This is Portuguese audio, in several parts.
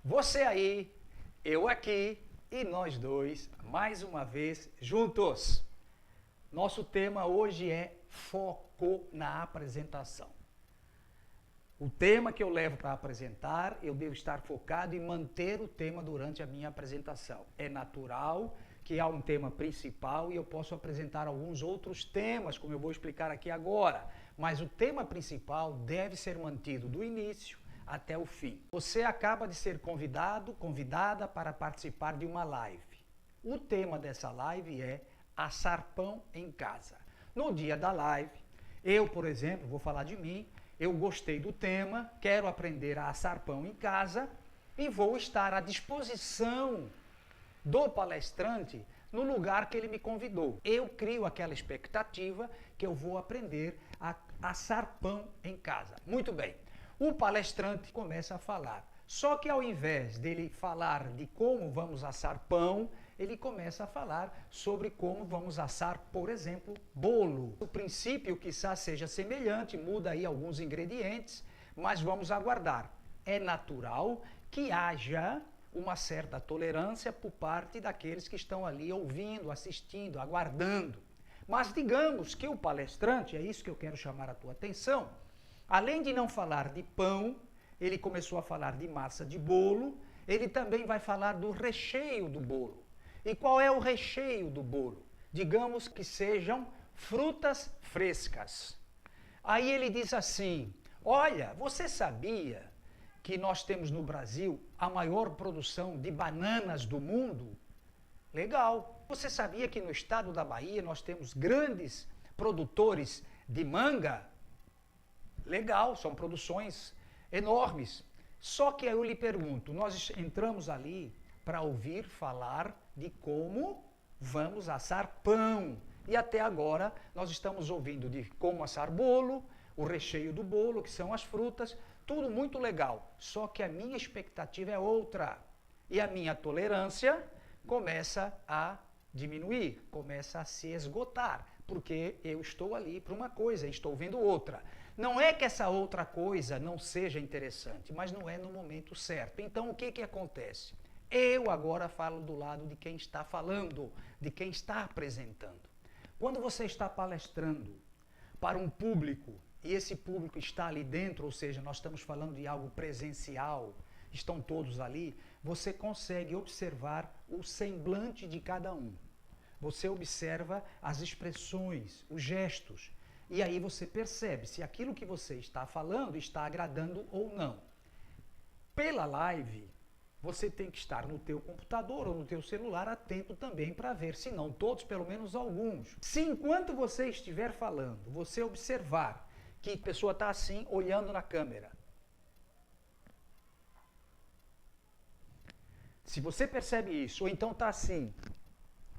Você aí, eu aqui e nós dois, mais uma vez, juntos. Nosso tema hoje é foco na apresentação. O tema que eu levo para apresentar, eu devo estar focado em manter o tema durante a minha apresentação. É natural que há um tema principal e eu posso apresentar alguns outros temas, como eu vou explicar aqui agora. Mas o tema principal deve ser mantido do início até o fim. Você acaba de ser convidada para participar de uma live. O tema dessa live é assar pão em casa. No dia da live, eu, por exemplo, vou falar de mim, eu gostei do tema, quero aprender a assar pão em casa e vou estar à disposição do palestrante no lugar que ele me convidou. Eu crio aquela expectativa que eu vou aprender a assar pão em casa. Muito bem. O palestrante começa a falar. Só que ao invés dele falar de como vamos assar pão, ele começa a falar sobre como vamos assar, por exemplo, bolo. O princípio quizás seja semelhante, muda aí alguns ingredientes, mas vamos aguardar. É natural que haja uma certa tolerância por parte daqueles que estão ali ouvindo, assistindo, aguardando. Mas digamos que o palestrante, é isso que eu quero chamar a tua atenção, além de não falar de pão, ele começou a falar de massa de bolo, ele também vai falar do recheio do bolo. E qual é o recheio do bolo? Digamos que sejam frutas frescas. Aí ele diz assim, olha, você sabia que nós temos no Brasil a maior produção de bananas do mundo? Legal. Você sabia que no estado da Bahia nós temos grandes produtores de manga? Legal, são produções enormes. Só que aí eu lhe pergunto, nós entramos ali para ouvir falar de como vamos assar pão. E até agora nós estamos ouvindo de como assar bolo, o recheio do bolo, que são as frutas, tudo muito legal. Só que a minha expectativa é outra. E a minha tolerância começa a diminuir, começa a se esgotar, porque eu estou ali para uma coisa, estou ouvindo outra. Não é que essa outra coisa não seja interessante, mas não é no momento certo. Então o que acontece? Eu agora falo do lado de quem está falando, de quem está apresentando. Quando você está palestrando para um público, e esse público está ali dentro, ou seja, nós estamos falando de algo presencial, estão todos ali, você consegue observar o semblante de cada um. Você observa as expressões, os gestos, e aí você percebe se aquilo que você está falando está agradando ou não. Pela live, você tem que estar no teu computador ou no teu celular atento também para ver, se não todos, pelo menos alguns. Se enquanto você estiver falando, você observar que a pessoa está assim, olhando na câmera. Se você percebe isso, ou então está assim,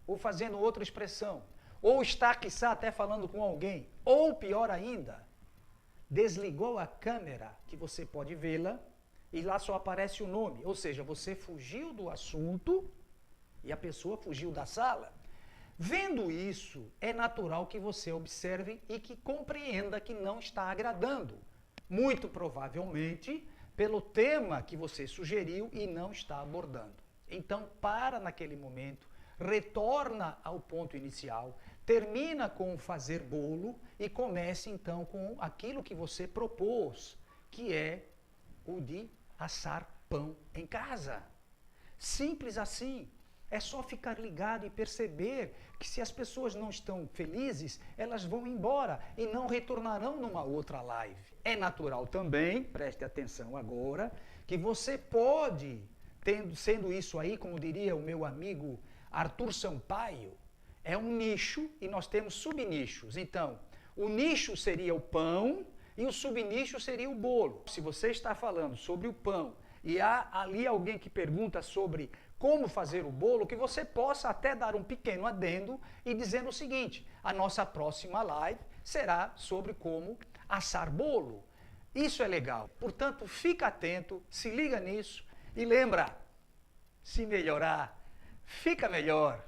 ou fazendo outra expressão, ou está, quiçá, até falando com alguém, ou pior ainda, desligou a câmera, que você pode vê-la, e lá só aparece o nome, ou seja, você fugiu do assunto e a pessoa fugiu da sala. Vendo isso, é natural que você observe e que compreenda que não está agradando. Muito provavelmente pelo tema que você sugeriu e não está abordando. Então, para naquele momento, retorna ao ponto inicial, termina com fazer bolo e comece então com aquilo que você propôs, que é o de assar pão em casa. Simples assim. É só ficar ligado e perceber que se as pessoas não estão felizes, elas vão embora e não retornarão numa outra live. É natural também, preste atenção agora, que você pode, sendo isso aí, como diria o meu amigo Arthur Sampaio, é um nicho e nós temos subnichos. Então, o nicho seria o pão e o subnicho seria o bolo. Se você está falando sobre o pão e há ali alguém que pergunta sobre como fazer o bolo, que você possa até dar um pequeno adendo e dizer o seguinte, a nossa próxima live será sobre como assar bolo. Isso é legal. Portanto, fica atento, se liga nisso e lembra, se melhorar, fica melhor.